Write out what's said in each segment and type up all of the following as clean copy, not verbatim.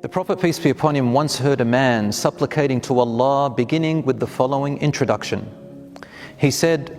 The Prophet, peace be upon him, once heard a man supplicating to Allah, beginning with the following introduction. He said,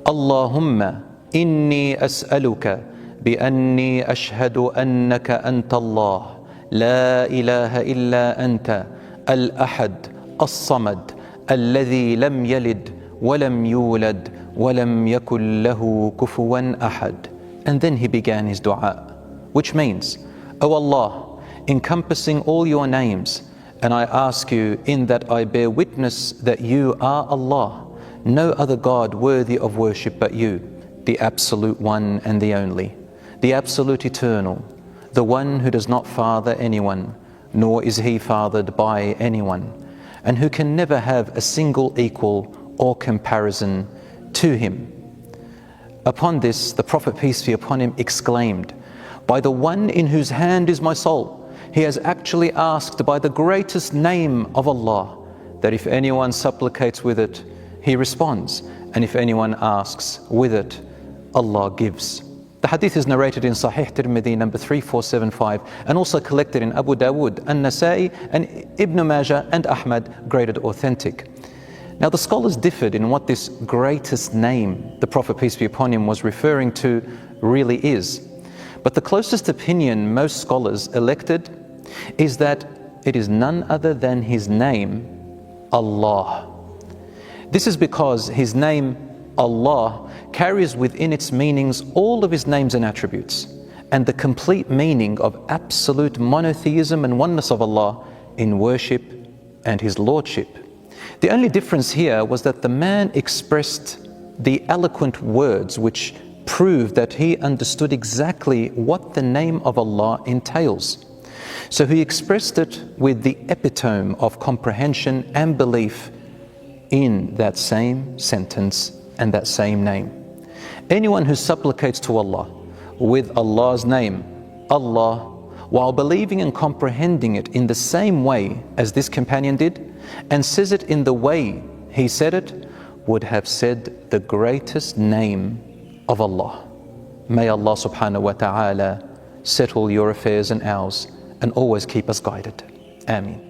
Allahumma inni as'aluka bi anni ashhadu annaka anta Allah, la ilaha illa anta, al-ahad, as-samad, alladhi lam yalid, wa lam yulad, wa lam yakul lahu kufuwan ahad. And then he began his dua, which means, O Allah, encompassing all your names, and I ask you in that I bear witness that you are Allah, no other God worthy of worship but you, the absolute one and the only, the absolute eternal, the one who does not father anyone, nor is he fathered by anyone, and who can never have a single equal or comparison to him. Upon this, the Prophet, peace be upon him, exclaimed, by the one in whose hand is my soul, he has actually asked by the greatest name of Allah that if anyone supplicates with it, he responds, and if anyone asks with it, Allah gives. The hadith is narrated in Sahih Tirmidhi number 3475 and also collected in Abu Dawood, An-Nasa'i and Ibn Majah and Ahmad, graded authentic. Now the scholars differed in what this greatest name the Prophet, peace be upon him, was referring to really is. But the closest opinion most scholars elected is that it is none other than his name, Allah. This is because his name, Allah, carries within its meanings all of his names and attributes, and the complete meaning of absolute monotheism and oneness of Allah in worship and his lordship. The only difference here was that the man expressed the eloquent words which proved that he understood exactly what the name of Allah entails. So he expressed it with the epitome of comprehension and belief in that same sentence and that same name. Anyone who supplicates to Allah with Allah's name, Allah, while believing and comprehending it in the same way as this companion did, and says it in the way he said it, would have said the greatest name of Allah. May Allah subhanahu wa ta'ala settle your affairs and ours, and always keep us guided. Ameen.